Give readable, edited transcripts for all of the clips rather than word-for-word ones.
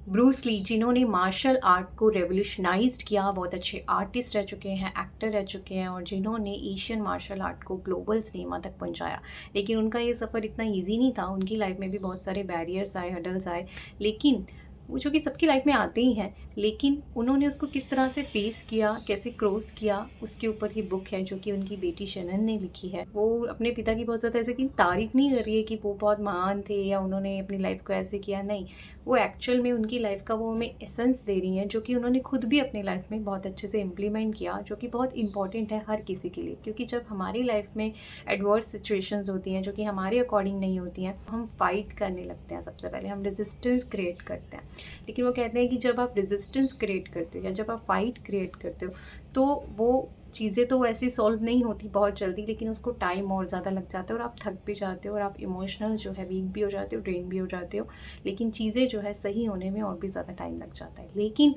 Bruce Lee जिन्होंने martial art को रेवोल्यूशनाइज्ड किया, बहुत अच्छे आर्टिस्ट रह चुके हैं, एक्टर रह चुके हैं और जिन्होंने एशियन मार्शल आर्ट को ग्लोबल सिनेमा तक पहुंचाया। लेकिन उनका ये सफ़र इतना इजी नहीं था, उनकी लाइफ में भी बहुत सारे बैरियर्स आए, हडल्स आए। लेकिन वो जो कि सबकी लाइफ में आते ही हैं, लेकिन उन्होंने उसको किस तरह से फेस किया, कैसे क्रॉस किया, उसके ऊपर ही बुक है जो कि उनकी बेटी शनन ने लिखी है। वो अपने पिता की बहुत ज़्यादा ऐसे कि तारीफ नहीं कर रही है कि वो बहुत महान थे या उन्होंने अपनी लाइफ को ऐसे किया, नहीं। वो एक्चुअल में उनकी लाइफ का वो हमें एसेंस दे रही हैं जो कि उन्होंने खुद भी अपनी लाइफ में बहुत अच्छे से इम्प्लीमेंट किया, जो कि बहुत इंपॉर्टेंट है हर किसी के लिए। क्योंकि जब हमारी लाइफ में एडवर्स सिचुएशंस होती हैं जो कि हमारे अकॉर्डिंग नहीं होती हैं, हम फाइट करने लगते हैं। सबसे पहले हम रेजिस्टेंस क्रिएट करते हैं। लेकिन वो कहते हैं कि जब आप रेजिस्टेंस क्रिएट करते हो या जब आप फाइट क्रिएट करते हो तो वो चीज़ें तो ऐसी सॉल्व नहीं होती बहुत जल्दी, लेकिन उसको टाइम और ज़्यादा लग जाता है और आप थक भी जाते हो और आप इमोशनल जो है वीक भी हो जाते हो, ड्रेन भी हो जाते हो। लेकिन चीज़ें जो है सही होने में और भी ज़्यादा टाइम लग जाता है। लेकिन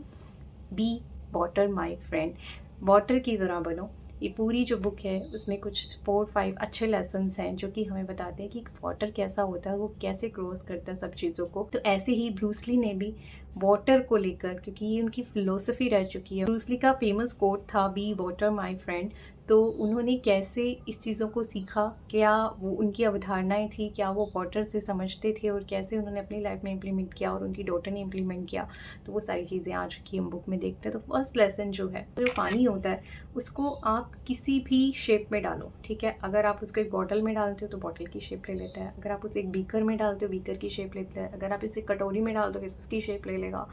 be water my friend, water की तरह बनो। ये पूरी जो बुक है उसमें कुछ 4-5 अच्छे लेसन्स हैं जो कि हमें बताते हैं कि वाटर कैसा होता है, वो कैसे क्रॉस करता है सब चीज़ों को। तो ऐसे ही ब्रूसली ने भी वाटर को लेकर, क्योंकि ये उनकी फिलोसफी रह चुकी है, ब्रूसली का फेमस कोट था बी वाटर माई फ्रेंड। तो उन्होंने कैसे इस चीज़ों को सीखा, क्या वो उनकी अवधारणाएं थी, क्या वो वाटर से समझते थे और कैसे उन्होंने अपनी लाइफ में इम्प्लीमेंट किया और उनकी डॉटर ने इम्प्लीमेंट किया, तो वो सारी चीज़ें आज की हम बुक में देखते हैं। तो फर्स्ट लेसन जो है, जो पानी होता है उसको आप किसी भी शेप में डालो, ठीक है। अगर आप उसको एक बॉटल में डालते हो तो बॉटल की शेप ले लेता है, अगर आप उसे एक बीकर में डालते हो बीकर की शेप लेता है, अगर आप इसे कटोरी में डाल दोगे तो उसकी शेप ले लेगा।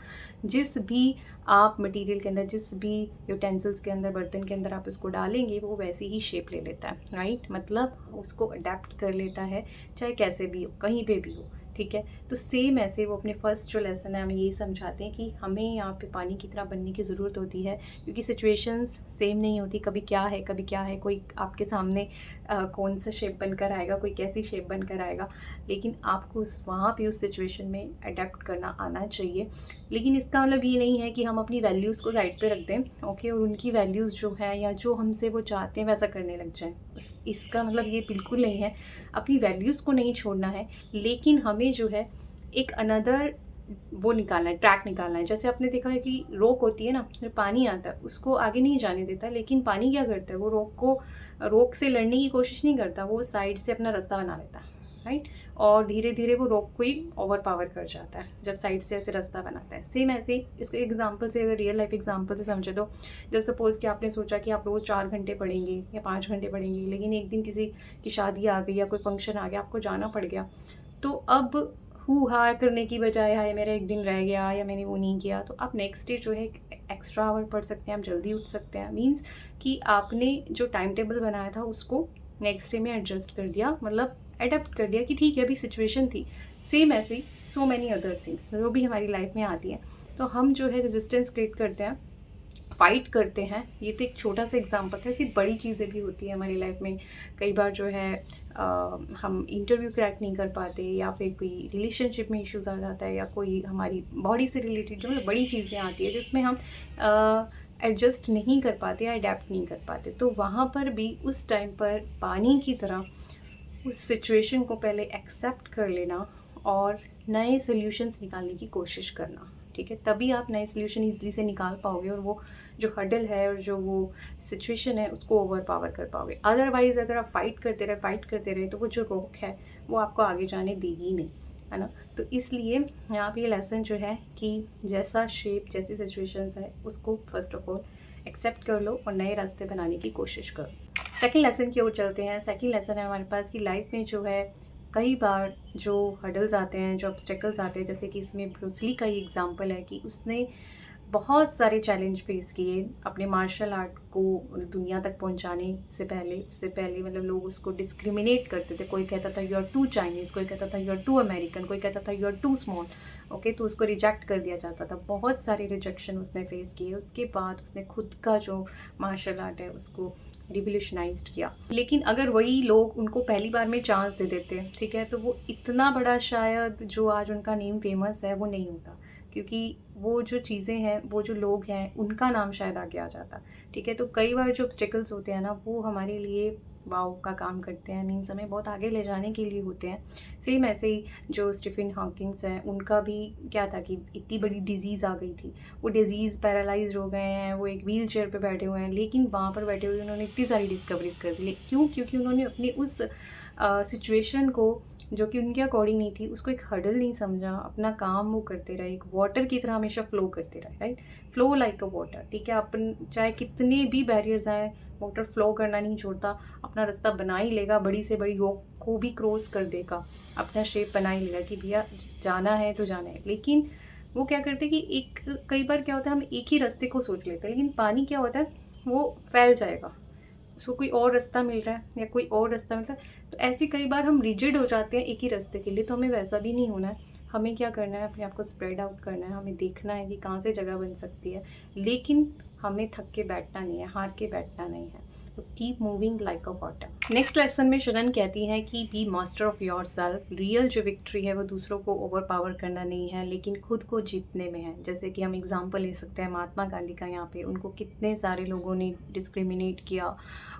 जिस भी आप मटेरियल के अंदर, जिस भी यूटेंसिल्स के अंदर, बर्तन के अंदर आप इसको डालेंगे वो वैसे ही शेप ले लेता है, राइट। मतलब उसको अडेप्ट कर लेता है, चाहे कैसे भी हो, कहीं पे भी हो, ठीक है। तो सेम ऐसे वो अपने फर्स्ट जो लेसन है हमें यही समझाते हैं कि हमें यहाँ पे पानी की तरह बनने की ज़रूरत होती है, क्योंकि सिचुएशंस सेम नहीं होती। कभी क्या है, कभी क्या है, कोई आपके सामने कौन सा शेप बनकर आएगा, कोई कैसी शेप बनकर आएगा, लेकिन आपको उस वहाँ पे उस सिचुएशन में अडेप्ट करना आना चाहिए। लेकिन इसका मतलब ये नहीं है कि हम अपनी वैल्यूज़ को साइड पे रख दें, ओके, और उनकी वैल्यूज़ जो है या जो हमसे वो चाहते हैं वैसा करने लग जाएं। इसका मतलब ये बिल्कुल नहीं है। अपनी वैल्यूज़ को नहीं छोड़ना है, लेकिन हमें जो है एक अनदर वो निकालना है, ट्रैक निकालना है। जैसे आपने देखा है कि रोक होती है ना, जब पानी आता है उसको आगे नहीं जाने देता, लेकिन पानी क्या करता है, वो रोक से लड़ने की कोशिश नहीं करता, वो साइड से अपना रास्ता बना लेता है, राइट। और धीरे धीरे वो रोक को ही ओवर पावर कर जाता है जब साइड से ऐसे रास्ता बनाता है। सेम ऐसे ही इसको एग्जाम्पल से, अगर रियल लाइफ एग्जाम्पल से समझे तो, जैसे सपोज़ कि आपने सोचा कि आप रोज़ 4 घंटे पढ़ेंगे या 5 घंटे पढ़ेंगे, लेकिन एक दिन किसी की शादी आ गई या कोई फंक्शन आ गया, आपको जाना पड़ गया। तो अब हु हा करने की बजाय हाय मेरा एक दिन रह गया या मैंने वो नहीं किया, तो आप नेक्स्ट डे जो है एक्स्ट्रा आवर पढ़ सकते हैं, आप जल्दी उठ सकते हैं। मीन्स कि आपने जो टाइम टेबल बनाया था उसको नेक्स्ट डे में एडजस्ट कर दिया, मतलब अडेप्ट कर दिया कि ठीक है अभी सिचुएशन थी। सेम ऐसे ही सो मैनी अदर थिंग्स जो भी हमारी लाइफ में आती हैं, तो हम जो है रेजिस्टेंस क्रिएट करते हैं, फाइट करते हैं। ये तो एक छोटा सा एग्जांपल था, ऐसी बड़ी चीज़ें भी होती हैं हमारी लाइफ में। कई बार जो है हम इंटरव्यू क्रैक नहीं कर पाते, या फिर कोई रिलेशनशिप में इश्यूज आ जाता है, या कोई हमारी बॉडी से रिलेटेड जो मतलब बड़ी चीज़ें आती है जिसमें हम एडजस्ट नहीं कर पाते या अडेप्ट नहीं कर पाते। तो वहाँ पर भी उस टाइम पर पानी की तरह उस सिचुएशन को पहले एक्सेप्ट कर लेना और नए सॉल्यूशंस निकालने की कोशिश करना, ठीक है। तभी आप नए सॉल्यूशन इजीली से निकाल पाओगे और वो जो हडल है और जो वो सिचुएशन है उसको ओवर पावर कर पाओगे। अदरवाइज़ अगर आप फाइट करते रहे तो वो जो रोक है वो आपको आगे जाने देगी नहीं, है ना। तो इसलिए यहाँ पे ये लेसन जो है कि जैसा शेप, जैसी सिचुएशंस है उसको फर्स्ट ऑफ ऑल एक्सेप्ट कर लो और नए रास्ते बनाने की कोशिश करो। सेकंड लेसन की ओर चलते हैं। सेकंड लेसन है हमारे पास कि लाइफ में जो है कई बार जो हडल्स आते हैं, जो ऑब्स्टेकल्स आते हैं, जैसे कि इसमें ब्रूस ली का ही एग्जांपल है कि उसने बहुत सारे चैलेंज फेस किए अपने मार्शल आर्ट को दुनिया तक पहुंचाने से पहले। उससे पहले मतलब लोग उसको डिस्क्रिमिनेट करते थे, कोई कहता था यू आर टू चाइनीज़, कोई कहता था यू आर टू अमेरिकन, कोई कहता था you are too small, okay. तो उसको रिजेक्ट कर दिया जाता था, बहुत सारे रिजेक्शन उसने फेस किए। उसके बाद उसने खुद का जो मार्शल आर्ट है उसको रिवोल्यूशनाइज्ड किया। लेकिन अगर वही लोग उनको पहली बार में चांस दे देते, ठीक है, तो वो इतना बड़ा शायद जो आज उनका नेम फेमस है वो नहीं होता, क्योंकि वो जो चीज़ें हैं, वो जो लोग हैं, उनका नाम शायद आगे आ जाता, ठीक है। तो कई बार जो ऑब्स्टेकल्स होते हैं ना, वो हमारे लिए वाव का काम करते हैं, मीन्स हमें बहुत आगे ले जाने के लिए होते हैं। सेम ऐसे ही जो स्टीफन हॉकिंग्स हैं, उनका भी क्या था कि इतनी बड़ी डिजीज़ आ गई थी, वो डिजीज़ पैरालाइज हो गए हैं, वो एक व्हील चेयर पर बैठे हुए हैं, लेकिन वहाँ पर बैठे हुए उन्होंने इतनी सारी डिस्कवरीज कर दी। क्यों? क्योंकि उन्होंने अपनी उस सिचुएशन को, जो कि उनके अकॉर्डिंग नहीं थी, उसको एक हर्डल नहीं समझा, अपना काम वो करते रहे, एक वाटर की तरह हमेशा फ्लो करते रहे, right? Flow like a water, ठीक है? अपन चाहे कितने भी बैरियर्स आए, वाटर फ्लो करना नहीं छोड़ता, अपना रास्ता बना ही लेगा, बड़ी से बड़ी रॉक को भी क्रॉस कर देगा, अपना शेप बना ही लेगा कि भैया जाना है तो जाना है। लेकिन वो क्या करते कि एक, कई बार क्या होता है, हम एक ही रास्ते को सोच लेते हैं, लेकिन पानी क्या होता है, वो फैल जाएगा, उसको कोई और रास्ता मिल रहा है या कोई और रास्ता मिलता है। तो ऐसे कई बार हम रिजिड हो जाते हैं एक ही रास्ते के लिए, तो हमें वैसा भी नहीं होना है। हमें क्या करना है, अपने आप को स्प्रेड आउट करना है, हमें देखना है कि कहाँ से जगह बन सकती है, लेकिन हमें थक के बैठना नहीं है, हार के बैठना नहीं है। तो keep moving like a water. Next lesson में शरण कहती है कि be master of yourself. Real जो विक्ट्री है वो दूसरों को ओवर पावर करना नहीं है, लेकिन खुद को जीतने में है। जैसे कि हम एग्जाम्पल ले सकते हैं महात्मा गांधी का। यहाँ पे उनको कितने सारे लोगों ने डिस्क्रिमिनेट किया,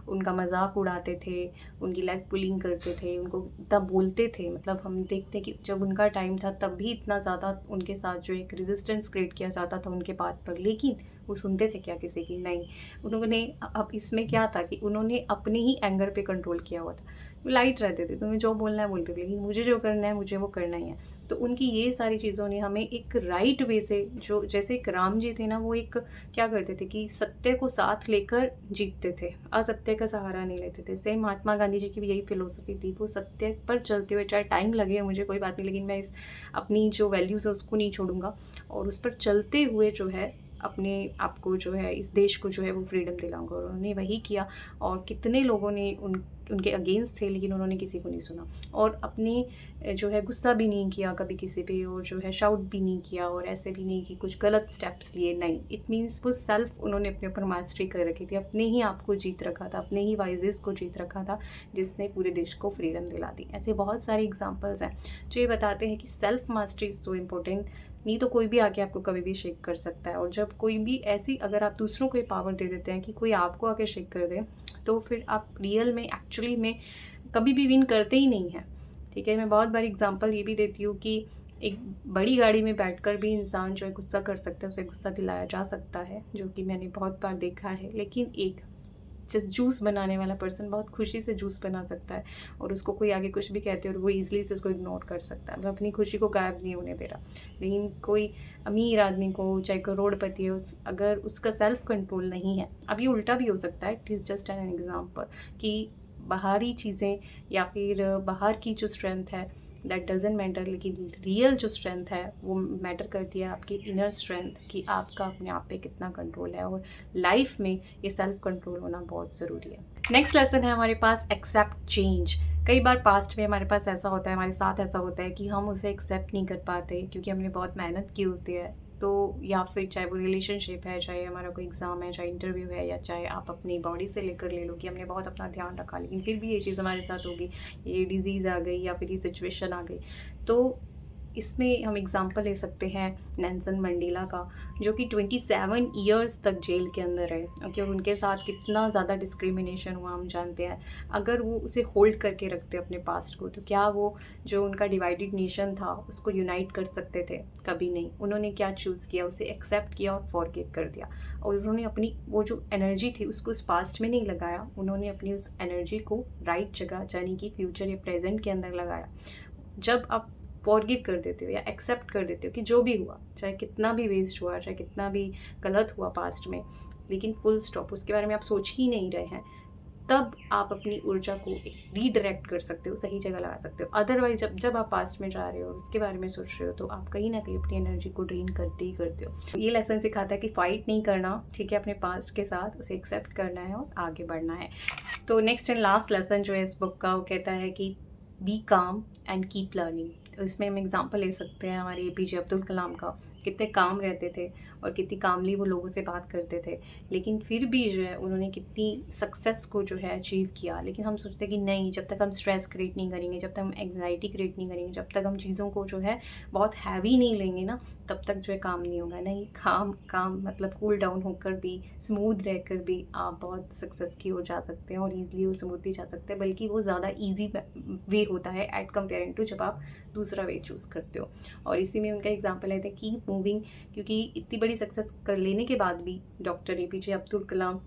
उनका मजाक उड़ाते थे, उनकी लेग पुलिंग करते थे, उनको इतना बोलते थे। मतलब हम देखते कि जब उनका टाइम था तब भी इतना ज़्यादा उनके साथ जो एक रेजिस्टेंस क्रिएट किया जाता था उनके बात पर, लेकिन वो सुनते थे क्या किसी की? नहीं। उन्होंने, अब इसमें क्या था कि उन्होंने अपने ही एंगर पे कंट्रोल किया हुआ था। वो लाइट रहते थे, तुम्हें जो बोलना है बोलते थे, लेकिन मुझे जो करना है मुझे वो करना ही है। तो उनकी ये सारी चीज़ों ने हमें एक राइट वे से, जो जैसे एक राम जी थे ना, वो एक क्या करते थे कि सत्य को साथ लेकर जीतते थे, असत्य का सहारा नहीं लेते थे। सेम महात्मा गांधी जी की भी यही फिलोसफी थी, वो सत्य पर चलते हुए, चाहे टाइम लगे मुझे कोई बात नहीं, लेकिन मैं इस अपनी जो वैल्यूज़ है उसको नहीं छोड़ूंगा, और उस पर चलते हुए जो है अपने आप को जो है, इस देश को जो है वो फ्रीडम दिलाऊंगा। और उन्होंने वही किया, और कितने लोगों ने उनके अगेंस्ट थे, लेकिन उन्होंने किसी को नहीं सुना, और अपने जो है गुस्सा भी नहीं किया कभी किसी पे, और जो है शाउट भी नहीं किया, और ऐसे भी नहीं कि कुछ गलत स्टेप्स लिए, नहीं। इट मीन्स वो सेल्फ उन्होंने अपने ऊपर मास्टरी कर रखी थी, अपने ही आप को जीत रखा था, अपने ही वाइजेस को जीत रखा था, जिसने पूरे देश को फ्रीडम दिला दी। ऐसे बहुत सारे एग्जाम्पल्स हैं जो ये बताते हैं कि self mastery is so important. नहीं तो कोई भी आके आपको कभी भी शेक कर सकता है, और जब कोई भी ऐसी, अगर आप दूसरों को ये पावर दे देते हैं कि कोई आपको आके शेक कर दे, तो फिर आप रियल में, एक्चुअली में कभी भी विन करते ही नहीं हैं, ठीक है? मैं बहुत बार एग्जांपल ये भी देती हूँ कि एक बड़ी गाड़ी में बैठकर भी इंसान जो है गुस्सा कर सकता है, उसे गुस्सा दिलाया जा सकता है, जो कि मैंने बहुत बार देखा है। लेकिन एक जिस जूस बनाने वाला पर्सन बहुत खुशी से जूस बना सकता है, और उसको कोई आगे कुछ भी कहते हैं और वो ईजिली से उसको इग्नोर कर सकता है, मतलब अपनी खुशी को गायब नहीं होने दे रहा। लेकिन कोई अमीर आदमी को, चाहे करोड़पति है, अगर उसका सेल्फ कंट्रोल नहीं है, अब ये उल्टा भी हो सकता है, it is just an example, कि बाहरी चीज़ें या फिर बाहर की जो स्ट्रेंथ है दैट डजेंट मैटर, लेकिन रियल जो स्ट्रेंथ है वो मैटर करती है आपकी इनर स्ट्रेंथ, कि आपका अपने आप पे कितना कंट्रोल है, और लाइफ में ये सेल्फ कंट्रोल होना बहुत ज़रूरी है। नेक्स्ट लेसन है हमारे पास एक्सेप्ट चेंज। कई बार पास्ट में हमारे पास ऐसा होता है, हमारे साथ ऐसा होता है कि हम उसे एक्सेप्ट नहीं कर पाते, क्योंकि हमने बहुत मेहनत की होती है। तो या फिर चाहे वो रिलेशनशिप है, चाहे हमारा कोई एग्ज़ाम है, चाहे इंटरव्यू है, या चाहे आप अपनी बॉडी से लेकर ले लो कि हमने बहुत अपना ध्यान रखा, लेकिन फिर भी ये चीज़ हमारे साथ होगी, ये डिज़ीज़ आ गई या फिर ये सिचुएशन आ गई। तो इसमें हम एग्ज़ाम्पल ले सकते हैं नेल्सन मंडेला का, जो कि 27 ईयर्स तक जेल के अंदर है, ओके? और उनके साथ कितना ज़्यादा डिस्क्रिमिनेशन हुआ हम जानते हैं। अगर वो उसे होल्ड करके रखते अपने पास्ट को, तो क्या वो जो उनका डिवाइडेड नेशन था उसको यूनाइट कर सकते थे? कभी नहीं। उन्होंने क्या चूज़ किया? उसे एक्सेप्ट किया और फॉरगिव कर दिया, और उन्होंने अपनी वो जो एनर्जी थी उसको उस पास्ट में नहीं लगाया, उन्होंने अपनी उस एनर्जी को राइट जगह, यानी कि फ्यूचर या प्रेजेंट के अंदर लगाया। जब आप फॉरगिव कर देते हो या एक्सेप्ट कर देते हो कि जो भी हुआ, चाहे कितना भी वेस्ट हुआ, चाहे कितना भी गलत हुआ पास्ट में, लेकिन फुल स्टॉप, उसके बारे में आप सोच ही नहीं रहे हैं, तब आप अपनी ऊर्जा को रीडायरेक्ट कर सकते हो, सही जगह लगा सकते हो। अदरवाइज जब आप पास्ट में जा रहे हो और उसके बारे में सोच रहे हो, तो आप कहीं ना कहीं अपनी एनर्जी को ड्रेन करते ही करते हो। ये लेसन सिखाता है कि फाइट नहीं करना, ठीक है, अपने पास्ट के साथ, उसे एक्सेप्ट करना है और आगे बढ़ना है। तो नेक्स्ट एंड लास्ट लेसन जो है इस बुक का, वो कहता है कि बी काम एंड कीप लर्निंग। तो इसमें हम एग्जांपल ले सकते हैं हमारे एपीजे अब्दुल कलाम का, कितने काम रहते थे और कितनी कामली वो लोगों से बात करते थे, लेकिन फिर भी जो है उन्होंने कितनी सक्सेस को जो है अचीव किया। लेकिन हम सोचते हैं कि नहीं, जब तक हम स्ट्रेस क्रिएट नहीं करेंगे, जब तक हम एंग्जाइटी क्रिएट नहीं करेंगे, जब तक हम चीज़ों को जो है बहुत हैवी नहीं लेंगे ना, तब तक जो है काम नहीं होगा। नहीं, काम काम मतलब कूल डाउन होकर भी, स्मूथ रहकर भी आप बहुत सक्सेस की ओर जा सकते हैं और ईज़िली और स्मूथली जा सकते हैं, बल्कि वो ज़्यादा ईजी वे होता है एट कंपेयरिंग टू जब आप दूसरा वे चूज़ करते हो। और इसी में उनका एग्जाम्पल है कीप मूविंग, क्योंकि इतनी बड़ी सक्सेस कर लेने के बाद भी डॉक्टर एपीजे अब्दुल कलाम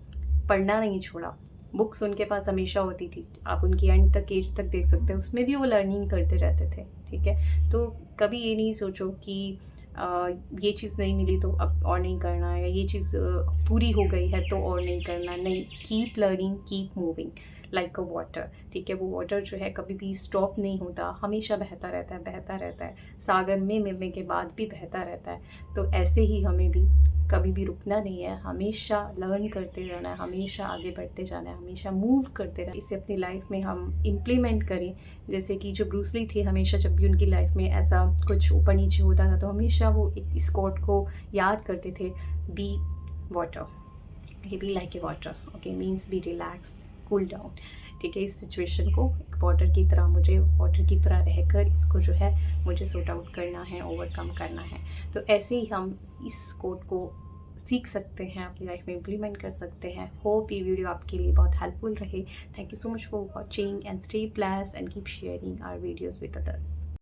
पढ़ना नहीं छोड़ा। बुक्स उनके पास हमेशा होती थी, आप उनकी एंड तक एज तक देख सकते हैं, उसमें भी वो लर्निंग करते रहते थे। ठीक है, तो कभी ये नहीं सोचो कि ये चीज़ नहीं मिली तो अब और नहीं करना है, या ये चीज़ पूरी हो गई है तो और नहीं करना। नहीं, keep learning, keep moving like a water. ठीक है, वो वाटर जो है कभी भी स्टॉप नहीं होता, हमेशा बहता रहता है, बहता रहता है, सागर में मिलने के बाद भी बहता रहता है। तो ऐसे ही हमें भी कभी भी रुकना नहीं है, हमेशा लर्न करते जाना है, हमेशा आगे बढ़ते जाना है, हमेशा मूव करते रहना। इसे अपनी लाइफ में हम इम्प्लीमेंट करें। जैसे कि जो ब्रूस ली थे, हमेशा जब भी उनकी लाइफ में ऐसा कुछ ऊपर नीचे होता था तो हमेशा वो इस कोट को याद करते थे, be water, be like a water. Okay, means be relax, cool down. ठीक है, इस सिचुएशन को एक वाटर की तरह, मुझे वाटर की तरह रहकर इसको जो है मुझे सॉर्ट आउट करना है, ओवरकम करना है। तो ऐसे ही हम इस कोट को सीख सकते हैं, अपनी लाइफ में इम्प्लीमेंट कर सकते हैं। होप ये वीडियो आपके लिए बहुत हेल्पफुल रहे। Thank you so much for watching and stay blessed and keep sharing our videos with others.